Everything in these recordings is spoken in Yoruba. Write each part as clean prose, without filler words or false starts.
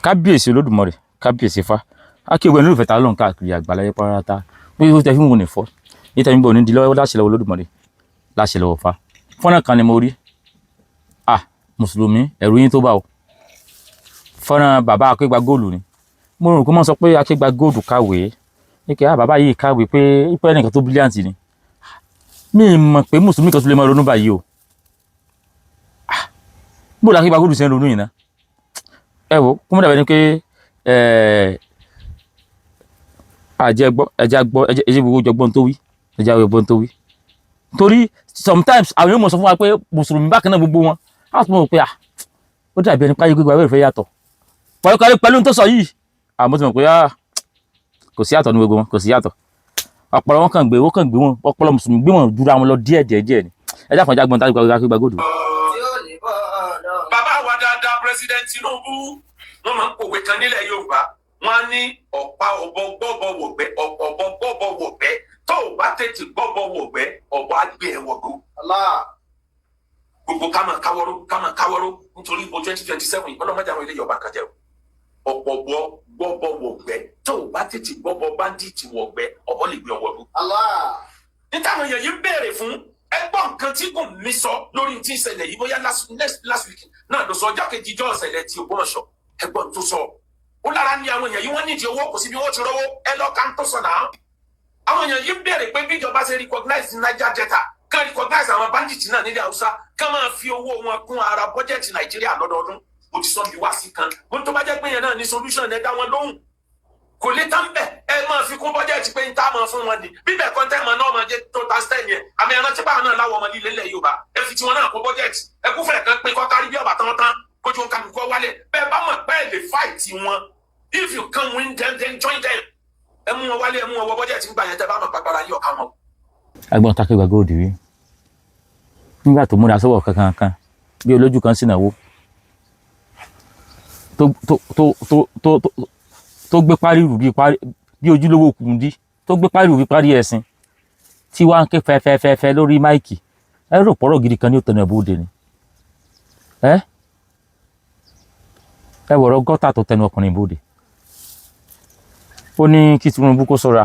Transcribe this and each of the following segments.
kábíyèsí olódùmarè kábíyèsí fa akéwì ẹni olùfẹ́ ta lọ́n káàkiri àgbáláyé pátá bí ó tẹ́ fi ń wò ní fọ́ yìí tẹ́ fi ń bọ̀ ní di lọ́wọ́ láṣẹ lọ́wọ́ olódùmarè láṣẹ lọ́wọ́ fa fọ́nrán kan ni mo rí mùsùlùmí ẹ̀rù yín tó bá o fọ́nrán bàbá Akégbà Gold ni mo rò kó mọ́ sọ pé Akégbà Gold kàwé ní kí bàbá yìí kàwé pé ipẹ́ ẹnìkan tó brilliant ni mi mọ̀ pé mùsùlùmí kan tó lè máa ronú báyìí o bó la Akégbà Gold ṣe ń ronú yìí ná ẹ wo kó mọ́ dàbẹ́ ni pé ẹjẹ gbogbo jọgbọ́n tó wí ẹjẹ gbogbo tó wí torí sometimes àwọn yóò mọ̀ sọ fún wa pé mùsùlùmí bákan náà gbogbo wọn á tún mọ̀ pé ó dàbí ẹni páyé gbígbà wẹ́rẹ̀ fẹ́ yàtọ̀ pẹ̀lú tó sọ yìí àmọ́ ti mọ̀ pé kò sí yàtọ̀ ní gbogbo wọn kò sí yàtọ̀ ọpọlọ wọn kàn gbé wọn ọpọlọ mùsùlùmí gbé wọn dúró àwọn lọ díẹ̀ ni ẹjẹ àfọ̀njá gbọ́n tàbí Akégbà Gold. bàbá wa dáadáa president Tinubu wọn máa ń pòwe kan nílẹ̀ Yorùbá wọn á ní ọ̀pá ọ̀bọ gbọ́bọ̀ wọ̀gbẹ́ tó o bá tètè gbọ́bọ̀ wọ̀gbẹ́ ọ̀bọ á gbé ẹ̀ wọ̀gbọ́. gbogbo ká máa káwọ́rọ́ nítorí ìbò 2027 ọlọ́mọdé àwọn ilé Yorùbá kan jẹ́ o ọ̀pọ̀ gbọ́bọ̀ wọ̀gbẹ́ tó o bá tètè gbọ́bọ̀ bandit wọ̀gbẹ́ ọ̀bọ lè gbé ọwọ́ lù. níta àwọn èèyàn yìí ń béèrè fún ẹgbọ́n nǹkan tí kò mí sọ lórí tí ń ṣẹlẹ̀ yìí bóyá last week náà ló sọ ọjọ́ kejì ìjọ ọ̀sẹ̀lẹ̀ tí Ògbómọ̀ṣọ́ ẹgbọ́n tó sọ ó lára ní àwọn èèyàn yìí wọ́n nídìí owó kò sí bí wọ́n ti rówó ẹ lọ ká ń tó sọ náà àwọn èèyàn yìí ń béèrè pé bí ìjọba ṣe recognize Niger Delta kán recognize àwọn bandits náà nílẹ̀ Haúsá kán máa fi owó wọn kún ara bọ́jẹ̀tì Nàìjíríà lọ́dọọdún mo ti sọ bí wá sí kan mo tó bá jẹ́ pé yẹn náà ní solution ẹ dá wọn lóhùn kò lè tán bẹ́ẹ̀ ẹ máa fi kún bọ́jẹ̀tì pé n tá máa fún wọn ni bíbẹ̀ kọ́ńtẹ́ máa náà máa jẹ́ tó ta stẹ́ẹ̀ yẹn àmì ẹran tí báwọn náà láwọ ọmọ líle ilẹ̀ Yorùbá ẹ fi tiwọn náà kún bọ́jẹ̀tì ẹ kú fẹ́ẹ̀ kan pé kọ́ kárí bí ọ̀bà tán kójú kálukú wálẹ̀ bẹ́ẹ̀ bá mọ̀ pé ẹ lè fight wọn if you can win them then join them ẹ mú wọn wálé ẹ mú wọn wọ bọ́jẹ̀tì ń gbà yẹn tẹ́ bá mọ̀ pàpàrà yí ọ̀ka wọn. agbọn Akégbà Gold rí nígbà tó múra sọ́wọ́ kankan bí olójú kan sínàwó tó gbé parí rù bí ojúlówó kùndí tó gbé parí rù bí parí ẹ̀sìn tí wàá ń ké fẹ́fẹ́fẹ́ lórí máìkì ẹ rò pọ̀rọ̀ gidi kan ní òtẹ̀nà ìbòde ni ẹ wọ̀rọ̀ gọ́tà tó tẹnu ọkùnrin ìbòde ó ní kí Tinubu kó ṣọ́ra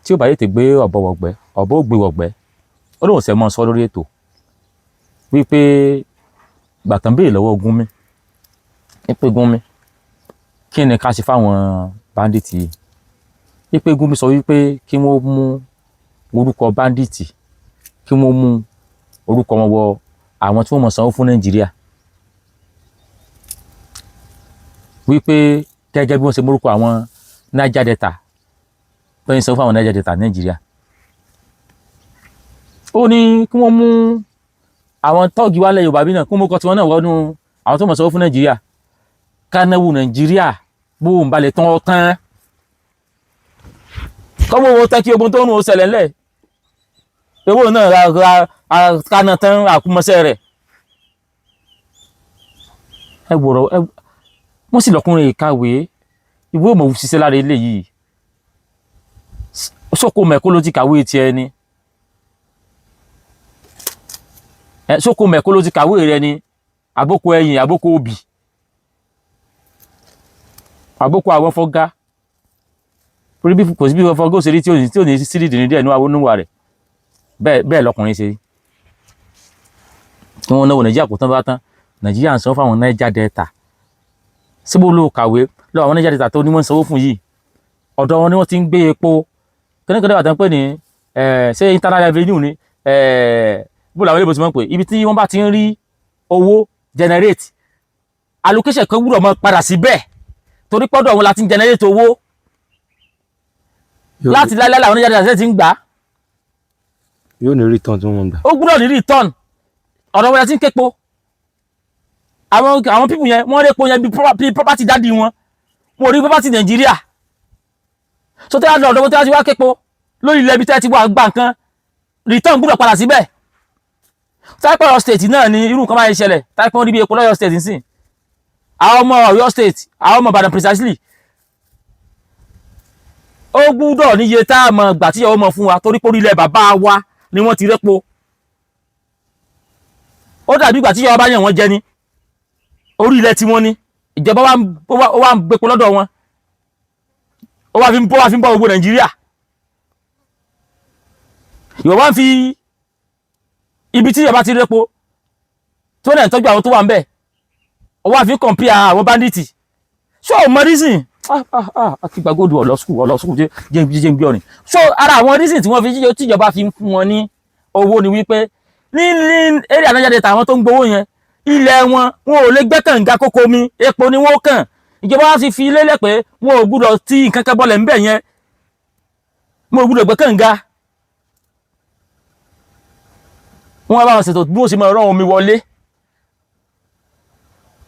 tí ó bá yètè gbé ọ̀bọ wọ̀gbẹ́ ọ̀bọ ò gbé wọ̀gbẹ́ ó lóun ṣe mọ́ sọ lórí ètò wípé gbàtàn béèrè lọ́wọ́ Gúnmi wípé Gúnmi kí ni ká ṣe fáwọn báńdíìtì yìí wípé Gúnmi sọ wípé kí wọ́n mú orúkọ báńdíìtì kí wọ́n mú orúkọ wọn wọ àwọn tí wọ́n mọ̀ sanwó fún Nàìjíríà wípé gẹ́gẹ́ bí wọ́n ṣe mórúkọ àwọn Niger Delta tó ń sanwó fún àwọn Niger Delta Nàìjíríà ó ní kí wọ́n mú àwọn tọ́ọ̀gì wálẹ̀ Yorùbá bí náà kí wọ́n mú ọkọ̀ tiwọn náà wọnú àwọn tó mọ̀ sanwó fún Nàìjíríà kánáwó Nàìjíríà bó ń balẹ̀ tán ọ̀tán kọ́mọ owó tán kí ogun tó ń rún ṣẹlẹ̀ ńlẹ̀ owó náà ra kaná tán àkúmọ́sẹ́ rẹ̀ ẹ wọ̀rọ̀ wọ́n sì lọ́kùnrin ìkàwé ìwé òmò ṣiṣẹ́ lára ilé yìí sóko mẹ́kó ló ti kàwé tiẹ̀ ni sóko mẹ́kó ló ti kàwé rẹ ni àbókò ẹ̀yìn àbókò òbí àbókò àwọn fọ́gá kò sí bí fọ́gá ó ṣe rí tí ò ní sí ìdìní díẹ̀ ní àwọn oníwà rẹ̀ bẹ́ẹ̀ lọkùnrin ṣe tí wọ́n náwó Nàìjíríà kò tán bá tán Nàìjíríà ń sanwó fáwọn Niger Delta síbò ló kàwé lọ́wọ́ àwọn Niger Delta tó ní wọ́n ń sanwó fún yìí ọ̀dọ̀ wọn ni wọ́n ti ń gbé epo kẹ́nìkan dẹ́gbà tán pé ní ṣé internal revenue ni bó làwọn ilé-ìbò ti mọ̀ pé ibi tí wọ́n bá ti ń rí owó generate allocation kan gbúdọ̀ mọ́ padà síbẹ̀ torí pọ́dọ̀ wọn láti ń generate owó láti láìláì àwọn Niger Delta ti ń gbà yóò ní return tí wọ́n gbà ó gbúdọ̀ ní return ọ̀dọ̀ wọn láti ń képo àwọn pípù yẹn wọ́n rí epo yẹn bí property dádì wọn rí property Nàìjíríà so tẹ́ àdọ̀ ọ̀dọ̀ wọn tẹ́ ti wá képo lórí ilẹ̀ ibi tẹ́ ti wà gbà nǹkan return gbúdọ̀ padà síbẹ̀ táìpọ̀ Ọ̀yọ́ state náà ni irú nǹkan máa ń ṣẹlẹ̀ táìpọ̀ níbi epo lọ́yọ́ state nsìn àwọn ọmọ Ọ̀yọ́ state àwọn ọmọ Ìbàdàn precisely ó gbúdọ̀ níye tá a mọ̀ gbà tí ọmọ fún wa torí pé orí ilẹ̀ bàbá wa ni wọ́n ti répo ó dàbí ìgbà tí ìjọba bá yàn wọ́n jẹ ní orí ilẹ̀ tí wọ́n ní ìjọba wa ń gbépo lọ́dọ̀ wọn ó wá fi ń bọ́ gbogbo Nàìjíríà. ìwọ wá ń fi ibi tí ìjọba ti répo tó dẹ̀ ń tọ́jú àwọn tó wà ń bẹ̀ ó wá fi compare àwọn bandits. so ọmọ reason àti gbàgbọ́dù ọ̀lọ́sùkù jẹ́ ń gbé ọ̀rìn. so ara àwọn reason tí wọ́n fi tíjọba fi ń fún wọn ní owó ni wípé ní area Niger Delta àwọn tó ń gbowó yẹn ilẹ̀ wọn ò lè gbẹ́ kànga kókó mi epo ni wọ́n kàn. ìjọba wa ti fi lélẹ̀ pé wọn ò gbúdọ̀ tí nǹkan kan bọ́lẹ̀ ń bẹ̀ yẹn wọn ò gbúdọ̀ gbẹ́ kànga. wọ́n bá wọn ṣètò bí wọ́n ṣe máa rán omi wọlé.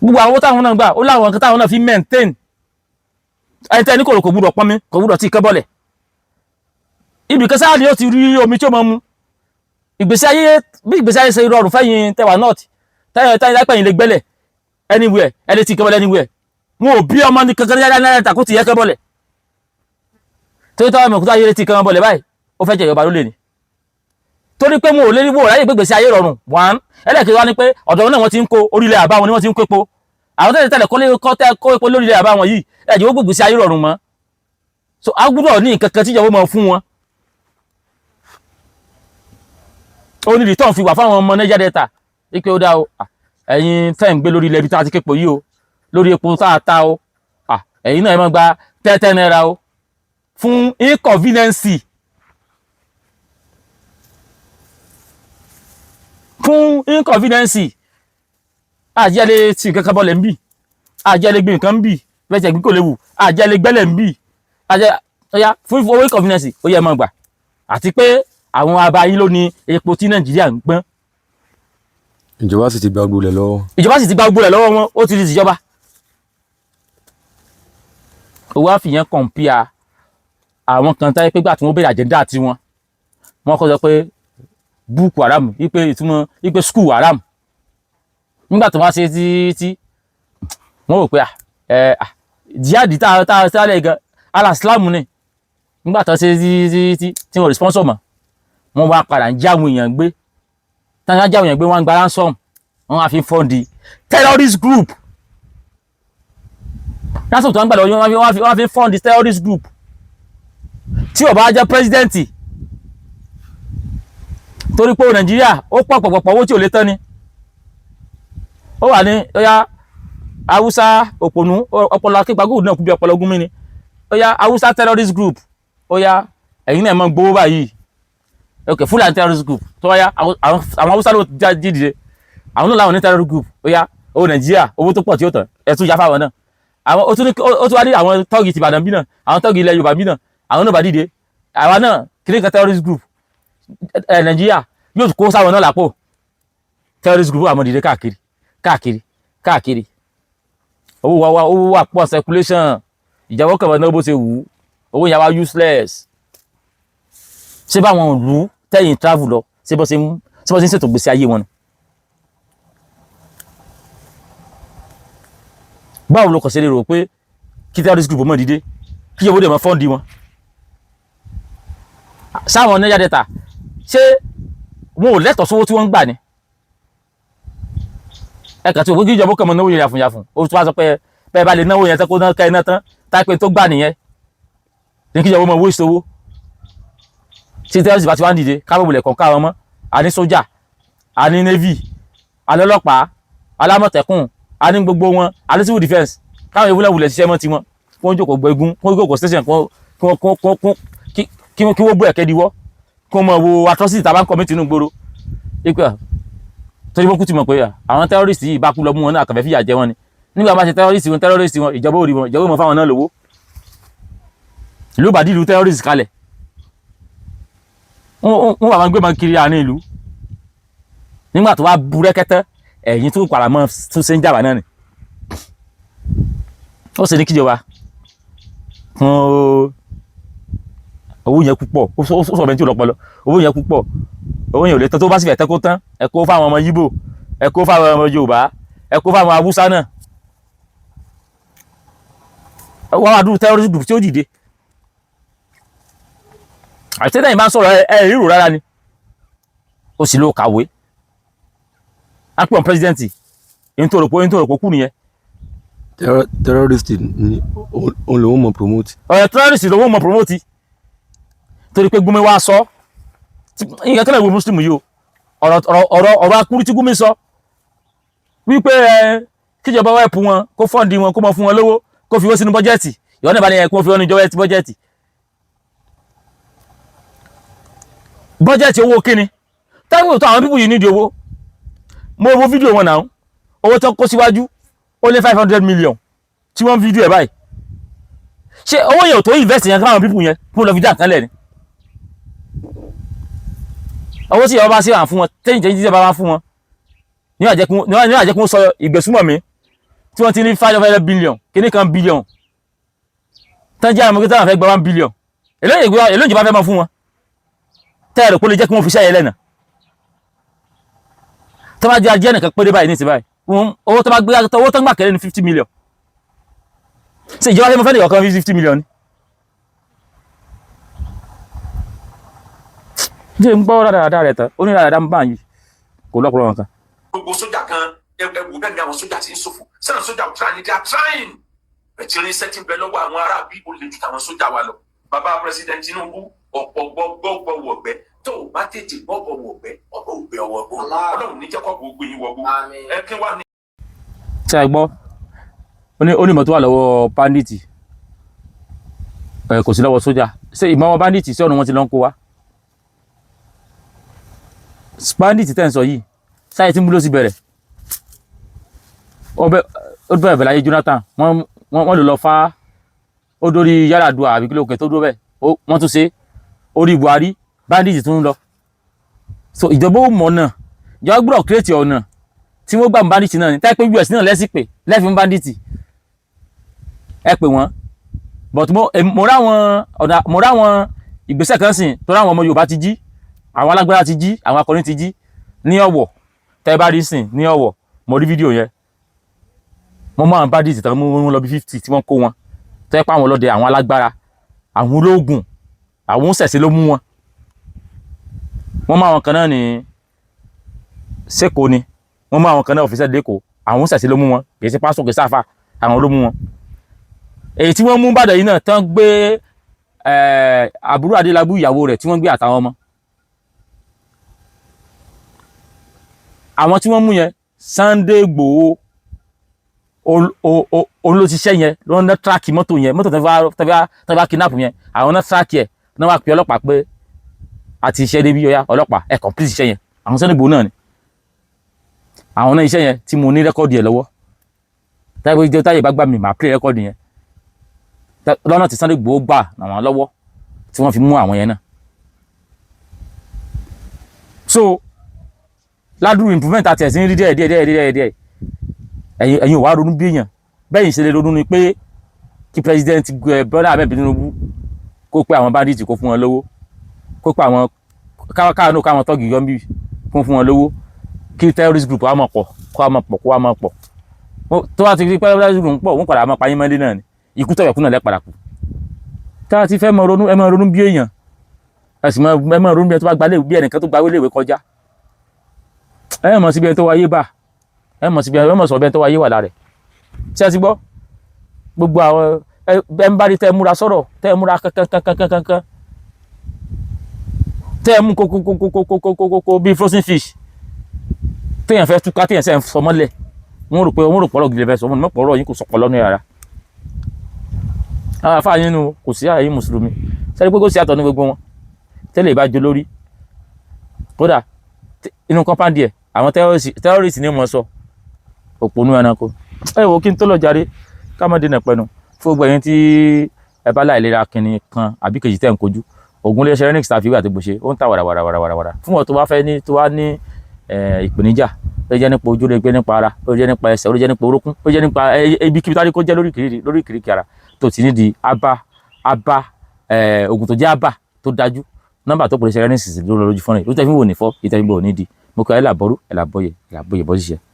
gbogbo àwọn táwọn náà gbà ó láwọn nǹkan táwọn náà fi maintain. ẹni tẹ́ ní kò gbúdọ̀ pọ́nmi kò gbúdọ̀ tí ìkẹ́ bọ́lẹ̀. ibi kan sáà ni ó ti rí omi tí ó máa mu. ìgbésí ayé ṣe rọrùn fẹ́yìn tẹwà north tẹ́yìn lápẹ̀yìn lè gbẹ́lẹ̀ anywhere ẹni tí ìkẹ́ bọ́lẹ̀ anywhere. wọn ò bí ọmọ ní kankan ní Niger Delta kó ti yẹ kẹ́ bọ́lẹ̀. torí táwọn ọmọ òkúta ayé ti kẹ́ bọ́lẹ̀ báyìí ó fẹ́ jẹ ìjọba ló lè ní. torí pé mo ò lè rí wò ráyè gbégbèsè ayé rọrùn one ẹlẹ́kẹ̀ẹ́ wá ní pé ọ̀dọ̀ náà wọ́n ti ń kó orílẹ̀ àbáwọn ni wọ́n ti ń kó epo àwọn tẹ́lẹ̀ kó epo lórílẹ̀ àbáwọn yìí ẹ̀jẹ̀ ó gbégbèsè ayé rọrùn mọ́. so a gbúdọ̀ ní nǹkan kan tíjọba máa fún wọn. ó ní return fi wà fáwọn ọmọ Niger Delta wípé ó dá o ẹ̀yin tẹ́ ń gbé lórí ilẹ̀ ibi tá a ti képo yìí o lórí epo tá a ta o ẹ̀yin náà ẹ máa gba 10 naira o fún inconvenience. fún inconvenience àjẹ́lé tí nǹkan kan bọ́lẹ̀ ń bì àjẹ́lé gbé nǹkan ń bì fẹ́jẹ̀ gbé kò léwu àjẹ́lé gbẹ́lẹ̀ ń bì ọya fún owó inconvenience ó yẹ mọ́ gbà àti pé àwọn abayín ló ní epo tí Nàìjíríà ń gbọ́n. ìjọba sì ti gba gbogbo rẹ̀ lọ́wọ́. ìjọba sì ti gba gbogbo rẹ̀ lọ́wọ́ wọn ó ti di tìjọba. owó àfihàn compare àwọn kan táyé pé gbà tí wọ́n bẹ̀rẹ̀ àjẹ́ndà tiwọn wọ́n kọ́ sọ pé búùkù haram wípé ìtumọ̀ wípé skul haram nígbà tó wá ṣe tí wọ́n rò pé jihadi tààlẹ̀ gan ala islam ní nígbà tó ṣe tí wọ́n responsor mọ̀ wọ́n wá padà ń jáwọn èèyàn gbé tánjá jáwọn èèyàn gbé wọ́n gba ransom wọ́n wá fi fọ́ndì terrorist group ransom tó wọ́n gbà lọ wọ́n fi fọ́ndì terrorist group tí ó bá jẹ́ president torí pé Nàìjíríà ó pọ̀pọ̀pọ̀ owó tí ò lè tán ni ó wà ní ọya Haúsá òpònú ọpọlọ akígbàgò náà kú bí ọpọlọ gúnmí ni ọya Haúsá terrorist group ọya ẹ̀yin náà mọ́ gbówó báyìí ok Fulani terrorist group tó wáyá àwọn Haúsá ló dìde àwọn náà láwọn ní terrorist group ọya owó Nàìjíríà owó tó pọ̀ tí ó tàn ẹ̀tún ya fáwọn náà àwọn ó tún wá ní àwọn tọ́gì ti Ìbàdàn bí náà àwọn tọ́gì ilẹ̀ Yorùbá bí náà àwọn náà bá dìde àwa náà kìnnìkan terrorist group Nàìjíríà yóò kó sáwọn náà lápò terrorist group àmọ́ dìde káàkiri owó wà pọ̀ circulation ìjàwọ́ kẹfà náà bó ṣe wù owó yẹn wá useless. ṣé báwọn ìlú tẹ́yìn travel lọ ṣé bọ́ ṣe ń ṣètò gbèsè ayé wọn ni. báwo ló kọ̀ ṣe lè rò pé kí terrorist group mọ̀ dìde kí owó dẹ̀ mọ́ fọ́ǹdì wọn. sáwọn Niger Delta ṣé wọn ò lẹ́tọ̀ọ́ sówó tí wọ́n ń gbà ni. ẹ̀ka tí òkú kí ìjọba kàn mọ́ náwó yẹn yàfùnyàfùn ó tún wá sọ pé bẹ́ẹ̀ bá lè náwó yẹn tán kó náà ká iná tán táìpé tó gbà nìyẹn ní kí ìjọba mọ̀ waste owó. tí terrorist bá ti wá ń dìde kábọ̀bùlẹ̀ kọ̀ọ̀ká wọn mọ́ a ní sójà a ní navy a ní ọlọ́pàá alámọ̀tẹ́kùn a ní gbogbo wọn a ní civil defence káwọn ewúlẹ̀ ṣiṣẹ́ mọ́ tiwọn kí wọ́n jókòó gbẹ̀gún kí wọ́n jókòó station kí wọ́n bú ẹ̀kẹ́ diwọ́ kí wọ́n mọ̀ wo atrocity tàbá ń kọ́ mítínú gbòòrò ipe torí wọ́n kú ti mọ̀ pé àwọn terrorist yìí bá kú lọ mú wọn náà kàfẹ́ fìyà jẹ wọn ni nígbà bá ṣe terrorist wọn ìjọba ò rí wọn ìjọba ò mọ̀ fáwọn náà lówó ìlú bàdí ìlú terrorist kalẹ̀ wọ́n wà máa gbé máa kiri àárín ìlú nígbà tó wá burẹ́kẹ́tẹ́ ẹ̀yìn tó padà mọ́ tún ṣe ń jàbá náà ni ó sì ní kíjọba owó yẹn púpọ̀ ó sọ bẹ́ẹ̀ tí ò lọ́pọlọ owó yẹn púpọ̀ owó yẹn ò lè tán tó bá sì fẹ́ tẹ́ kó tán ẹ kó fáwọn ọmọ Yíbò ẹ kó fáwọn ọmọ Yorùbá ẹ kó fáwọn Haúsá náà wọ́n wá dúró terrorist group tí ó dìde àti tẹ́lẹ̀ máa ń sọ̀rọ̀ ẹ ríro rárá ni ó sì ló kàwé á pọ̀ pírẹsidẹ́ǹtì nítorí kú nìyẹn terrorist ni òun lòun mọ̀ promote. ọ̀rẹ́ terrorist ló wọ́n mọ̀ promote torí pé Gumi wá sọ nǹkan kẹ́lẹ̀ wo muslim yìí o ọ̀rọ̀ akúrú tí Gumi sọ wípé kíjọba wá ẹ̀pù wọn kó fọ́ǹdì wọn kó mọ fún wọn lówó kó fi wọ́n sínú bọ́jẹ́ẹ̀tì ìwọ́n náà bá ní ẹ̀kún fi wọ́n ní bọ́jẹ́ẹ̀tì bọ́jẹ́ẹ̀tì owó kíni táwọn tó àwọn pípù yìí nídìí owó mo wo fídíò wọn náà owó tó kó síwájú ó lé 500 million tí wọ́n fídíò ẹ̀ báyìí ṣé owó yẹn ò tó invest yẹn káwọn pípù yẹn fún lọ fi dá nǹkan lẹ̀ ni owó tí ìyàwó bá sí àwọn fún wọn tẹ́yìn jíjẹ́ bá wá fún wọn ní àjẹkún sọ ìgbésùmọ̀ mi tí wọ́n ti ní 500 billion kíní kan billion tán jẹ́ àwọn ọmọ kíkọ́ fẹ́ gba 1 billion èló ìjọba fẹ́ mọ́ fún wọn tẹ́ẹ̀rù pé lè jẹ́ kí wọ́n fi ṣẹ́yẹ lẹ́nà tó bá jẹ́ ajẹ́ nìkan péré báyìí ní ìsìn báyìí owó tó bá gbé owó tó ń gbà kẹ́lẹ́ ní 50 million ṣe ìjọba fẹ́ mọ́ fẹ́ nìkan kan 50 million ni jẹ́ ń gbọ́ dáadáa rẹ̀ tán ó ní dáadáa ń bá yìí kò lọ́pọ̀lọpọ̀ nǹkan. gbogbo sójà kan ẹwù bẹ́ẹ̀ ni àwọn sójà ti ń ṣòfò sẹ́nà sójà ò tíra ní they are trying ẹ̀tí irinṣẹ́ ti ń bẹ lọ́wọ́ àwọn ará bí ó lè ju tàwọn sójà wa lọ. bàbá president Tinubu ọ̀pọ̀ gbọ́gbọ́ wọ̀gbẹ́ tó o bá tètè gbọ́gbọ́ wọ̀gbẹ́ ọ̀pọ̀ ògbẹ́ ọwọ́ gbọ́ ọlọ́run ní jẹ́kọ̀ gbogbo yín wọ̀gbọ́ ẹ kí wà ní. ṣé ẹ gbọ́ onímọ̀ tó wà lọ́wọ́ bandits kò sí lọ́wọ́ sójà ṣé ìmọ̀ wọn bandits sí ọ̀nà wọn ti lọ́ ń kó wa bandits tẹ́ ń sọ yìí sáyé tí ń bú ló sì bẹ̀rẹ̀ ó bẹ̀rẹ̀ láyé Jonathan wọ́n lò lọ fá ó dórí Yar'Adua àbí kí ló kẹ́ tó dúró bẹ́ẹ̀ wọ́n tún ṣe orí Buhari bandits tún ń lọ so ìjọba ó mọ̀ náà ìjọba gbọ́dọ̀ kírètì ọ̀nà tí wọ́n gbà bandits náà ní táyé pé US náà lẹ́sìn pé lẹ́fìn bandits ẹ pè wọ́n but mo ráwọn ìgbésẹ̀ kan sìn tó ráwọn ọmọ Yorùbá ti jí àwọn alágbára ti jí àwọn akọrin ti jí ní Ọ̀wọ̀ tẹ́ bá rí sìn ní Ọ̀wọ̀ mo rí fídíò yẹn mo mọ àwọn bandits tán mú lọ bí 50 tí wọ́n kó wọn tẹ́ pa àwọn ọlọ́dẹ àwọn alágbára àwọn ológun àwọn ṣẹ̀ṣẹ̀ ló mú wọn wọ́n mọ àwọn kan náà ní sẹ́kọ̀ọ́ ni wọ́n mọ àwọn kan náà ọ̀fíìsẹ́ lẹ́kọ̀ọ́ àwọn ṣẹ̀ṣẹ̀ ló mú wọn kì í ṣe pásọ̀ kì í sáfà àwọn ló mú wọn èyí tí wọ́n mú bàdàn yìí náà tán gbé àbúrò Adélábù ìyàwó rẹ̀ tí wọ́n gbé àtàwọn ọmọ àwọn tí wọ́n mú yẹn Sunday Igboho òun ló ti ṣẹ́ yẹn ló ń ná tíráàkì mọ́tò yẹn mọ́tò tẹ́ bá kidnap yẹn àwọn náà tíráàkì ẹ̀ náà wá pe ọlọ́pàá pé àti iṣẹ́ débi ọ̀yá ọlọ́pàá ẹ̀ complete iṣẹ́ yẹn àwọn Sunday Igboho náà ni àwọn náà iṣẹ́ yẹn tí mo ní rẹ́kọ́ọ̀dì ẹ̀ lọ́wọ́ táyé bá gbà mí màá play rẹ́kọ́ọ̀dì yẹn lọ́nà tí Sunday Igboho gbà àwọn lọ́wọ́ tí wọ́n fi mú àwọn yẹn náà so ládùúgbò improvement àti ẹ̀sìn rí díẹ̀ ẹ̀yin ò wá ronú bí èèyàn bẹ́yìn ṣe lè ronú ni pé kí president Bọ́lá Ahmed Tinubu kó pé àwọn bandits kó fún wọn lówó kó pé àwọn káwọn tọ́gì yọ́nbí fún wọn lówó kí terrorist group wá mọ̀ pọ̀ kó wá mọ̀ pọ̀ tó bá ti rí pé terrorist group pọ̀ wọ́n padà máa payín mọ́lé náà ni ikú tọ̀yọ̀kú náà lẹ́pàdà kù tá a ti fẹ́ mọ ronú ẹ mọ ronú bí èèyàn ẹ sì mọ ronú bí ẹni tó bá gbalé bí ẹnìkan tó gba wọlé ìwé kọjá ẹ mọ̀ síbi ẹni tó wáyé bá ẹ mọ̀ síbi ẹ mọ̀ sọ̀rọ̀ bí ẹni tó wáyé wà lára ẹ̀ ṣé ẹ ti gbọ́ gbogbo àwọn ẹ ń bá rí tẹ́ ẹ múra sọ̀rọ̀ tẹ́ ẹ múra kankan tẹ́ ẹ mú kókókókókókókó bíi frozen fish téèyàn fẹ́ túká téèyàn sẹ́ ń sọ mọ́lẹ̀ wọ́n rò pé ọ̀rọ̀ gidi fẹ́ sọ wọ́n ní mọ̀pọ̀ ọ̀rọ̀ yín kò sọ̀pọ̀ lọ́nà yàrá àwọn afáàyín nínú kò sí àyè mùsùlùmí sẹ́ni pé kò sí àtọ̀ ní gbogbo wọn tẹ́lẹ̀ ìbá jó lórí kódà inú kọ́mpáǹdì ẹ̀ àwọn terrorist ní mọ̀ sọ òpònú ẹranko ẹ wò kí n tó lọ jàre ká má dènà pẹ̀lú fún gbogbo ẹ̀yin tí ẹ bá láìlera kìnìún kan àbí kejì tẹ̀ ń kojú ògùn iléeṣẹ́ renix tàbí àti gbòṣe ó ń ta wàràwàrà fún ọ̀ tó bá fẹ́ ní tó wá ní ìpèníjà ó jẹ́ nípa ojú ó jẹ́ nípa ara ó jẹ́ nípa ẹsẹ̀ ó jẹ́ nípa orókún ó jẹ́ nípa ibi kíbi tá kó jẹ́ lórí kìrìkì ara tó ti ní di ògùn tó jẹ́ aba tó dájú nọ́mbà tó pèsè renix lójú fọ́nrán ló tẹ́ fi wò ní fọ́ ìtẹ́fínbó ní di mo kọ́ ẹ̀ làbọ́rú ẹ̀ làbọ́yè bọ́ ṣiṣẹ́.